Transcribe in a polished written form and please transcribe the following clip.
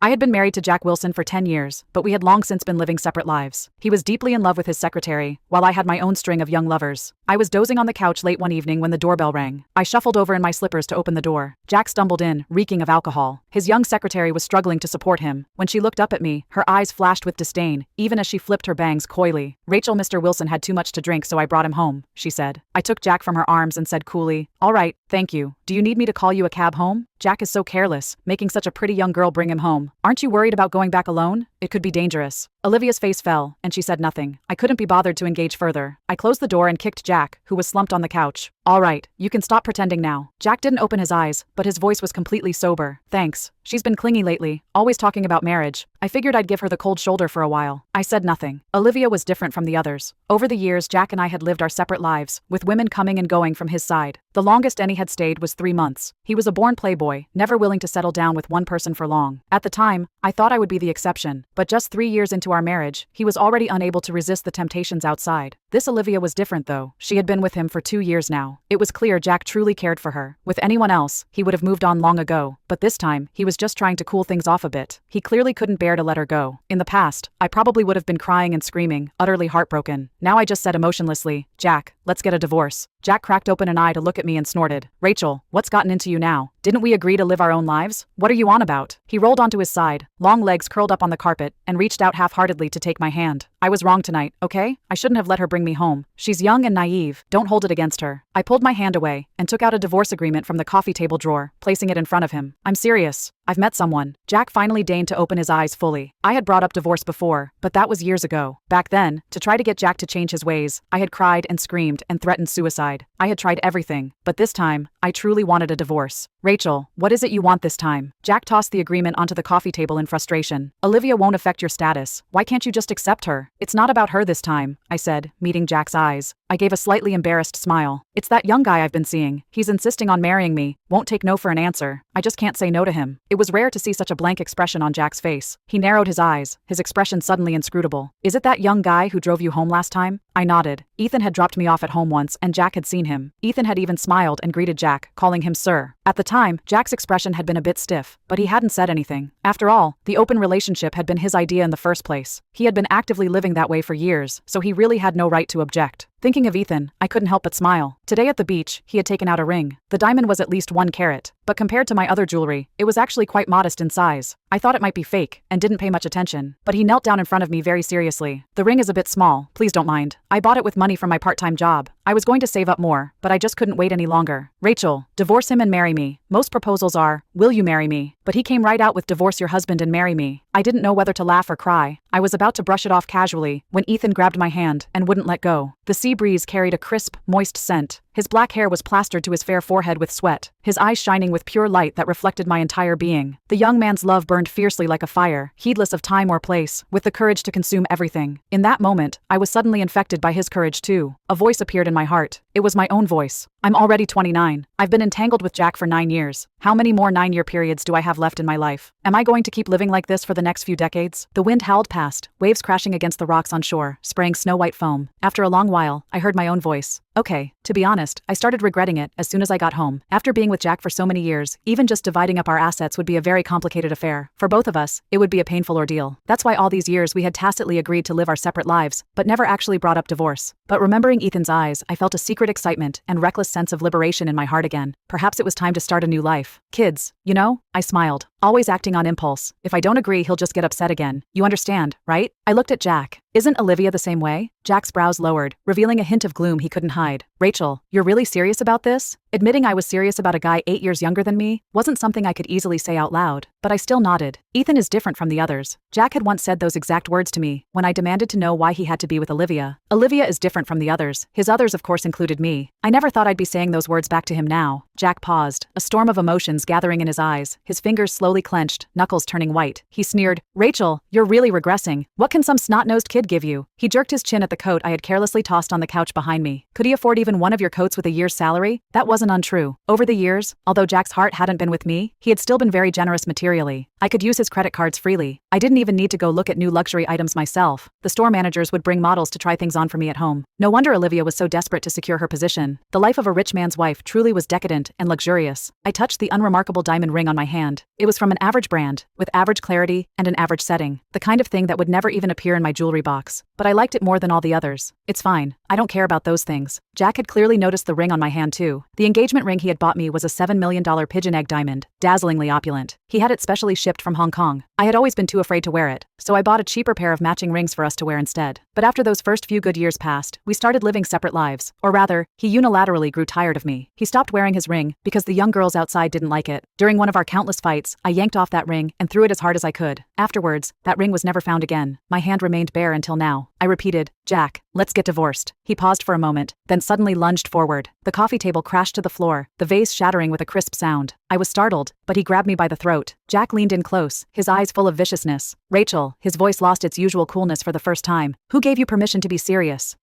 I had been married to Jack Wilson for 10 years, but we had long since been living separate lives. He was deeply in love with his secretary, while I had my own string of young lovers. I was dozing on the couch late one evening when the doorbell rang. I shuffled over in my slippers to open the door. Jack stumbled in, reeking of alcohol. His young secretary was struggling to support him. When she looked up at me, her eyes flashed with disdain, even as she flipped her bangs coyly. "Rachel, Mr. Wilson had too much to drink, so I brought him home," she said. I took Jack from her arms and said coolly, "All right, thank you. Do you need me to call you a cab home? Jack is so careless, making such a pretty young girl bring him home. Aren't you worried about going back alone? It could be dangerous." Olivia's face fell, and she said nothing. I couldn't be bothered to engage further. I closed the door and kicked Jack, who was slumped on the couch. "All right, you can stop pretending now." Jack didn't open his eyes, but his voice was completely sober. "Thanks. She's been clingy lately, always talking about marriage. I figured I'd give her the cold shoulder for a while." I said nothing. Olivia was different from the others. Over the years, Jack and I had lived our separate lives, with women coming and going from his side. The longest any had stayed was 3 months. He was a born playboy, never willing to settle down with one person for long. At the time, I thought I would be the exception, but just 3 years into our marriage, he was already unable to resist the temptations outside. This Olivia was different though. She had been with him for 2 years now. It was clear Jack truly cared for her. With anyone else, he would have moved on long ago, but this time, he was just trying to cool things off a bit. He clearly couldn't bear to let her go. In the past, I probably would have been crying and screaming, utterly heartbroken. Now I just said emotionlessly, "Jack, let's get a divorce." Jack cracked open an eye to look at me and snorted. "Rachel, what's gotten into you now? Didn't we agree to live our own lives? What are you on about?" He rolled onto his side, long legs curled up on the carpet, and reached out half-heartedly to take my hand. "I was wrong tonight, okay? I shouldn't have let her bring me home. She's young and naive. Don't hold it against her." I pulled my hand away and took out a divorce agreement from the coffee table drawer, placing it in front of him. "I'm serious. I've met someone." Jack finally deigned to open his eyes fully. I had brought up divorce before, but that was years ago. Back then, to try to get Jack to change his ways, I had cried and screamed and threatened suicide. I had tried everything, but this time, I truly wanted a divorce. "Rachel, what is it you want this time?" Jack tossed the agreement onto the coffee table in frustration. "Olivia won't affect your status. Why can't you just accept her?" "It's not about her this time," I said, meeting Jack's eyes. I gave a slightly embarrassed smile. "It's that young guy I've been seeing. He's insisting on marrying me, won't take no for an answer. I just can't say no to him." It was rare to see such a blank expression on Jack's face. He narrowed his eyes, his expression suddenly inscrutable. "Is it that young guy who drove you home last time?" I nodded. Ethan had dropped me off at home once and Jack had seen him. Ethan had even smiled and greeted Jack, calling him sir. At the time, Jack's expression had been a bit stiff, but he hadn't said anything. After all, the open relationship had been his idea in the first place. He had been actively living that way for years, so he really had no right to object. Thinking of Ethan, I couldn't help but smile. Today at the beach, he had taken out a ring. The diamond was at least 1 carat, but compared to my other jewelry, it was actually quite modest in size. I thought it might be fake, and didn't pay much attention, but he knelt down in front of me very seriously. "The ring is a bit small, please don't mind. I bought it with money from my part-time job. I was going to save up more, but I just couldn't wait any longer. Rachel, divorce him and marry me. Most proposals are, will you marry me? But he came right out with divorce your husband and marry me." I didn't know whether to laugh or cry. I was about to brush it off casually, when Ethan grabbed my hand and wouldn't let go. The sea breeze carried a crisp, moist scent. His black hair was plastered to his fair forehead with sweat, his eyes shining with pure light that reflected my entire being. The young man's love burned fiercely like a fire, heedless of time or place, with the courage to consume everything. In that moment, I was suddenly infected by his courage too. A voice appeared in my heart. It was my own voice. "I'm already 29. I've been entangled with Jack for 9 years. How many more 9-year periods do I have left in my life? Am I going to keep living like this for the next few decades?" The wind howled past, waves crashing against the rocks on shore, spraying snow-white foam. After a long while, I heard my own voice. "Okay, to be honest, I started regretting it as soon as I got home. After being with Jack for so many years, even just dividing up our assets would be a very complicated affair. For both of us, it would be a painful ordeal. That's why all these years we had tacitly agreed to live our separate lives, but never actually brought up divorce." But remembering Ethan's eyes, I felt a secret excitement and reckless sense of liberation in my heart again. Perhaps it was time to start a new life. "Kids, you know?" I smiled. "Always acting on impulse. If I don't agree, he'll just get upset again. You understand, right?" I looked at Jack. "Isn't Olivia the same way?" Jack's brows lowered, revealing a hint of gloom he couldn't hide. "Rachel, you're really serious about this?" Admitting I was serious about a guy 8 years younger than me wasn't something I could easily say out loud, but I still nodded. Ethan is different from the others. Jack had once said those exact words to me when I demanded to know why he had to be with Olivia. Olivia is different from the others. His others of course included me. I never thought I'd be saying those words back to him now. Jack paused, a storm of emotions gathering in his eyes, his fingers slowly clenched, knuckles turning white. He sneered, "Rachel, you're really regressing. What can some snot-nosed kid give you?" He jerked his chin at the coat I had carelessly tossed on the couch behind me. "Could he afford even one of your coats with a year's salary? That wasn't wasn't untrue. Over the years, although Jack's heart hadn't been with me, he had still been very generous materially. I could use his credit cards freely. I didn't even need to go look at new luxury items myself. The store managers would bring models to try things on for me at home. No wonder Olivia was so desperate to secure her position. The life of a rich man's wife truly was decadent and luxurious. I touched the unremarkable diamond ring on my hand. It was from an average brand, with average clarity and an average setting. The kind of thing that would never even appear in my jewelry box. But I liked it more than all the others. It's fine. I don't care about those things. Jack had clearly noticed the ring on my hand too. The engagement ring he had bought me was a $7 million pigeon egg diamond, dazzlingly opulent. He had it specially shipped from Hong Kong. I had always been too afraid to wear it, so I bought a cheaper pair of matching rings for us to wear instead. But after those first few good years passed, we started living separate lives. Or rather, he unilaterally grew tired of me. He stopped wearing his ring because the young girls outside didn't like it. During one of our countless fights, I yanked off that ring and threw it as hard as I could. Afterwards, that ring was never found again. My hand remained bare until now. I repeated, "Jack, let's get divorced." He paused for a moment, then suddenly lunged forward. The coffee table crashed to the floor, the vase shattering with a crisp sound. I was startled, but he grabbed me by the throat. Jack leaned in close, his eyes full of viciousness. "Rachel," his voice lost its usual coolness for the first time. "Who gave you permission to be serious?"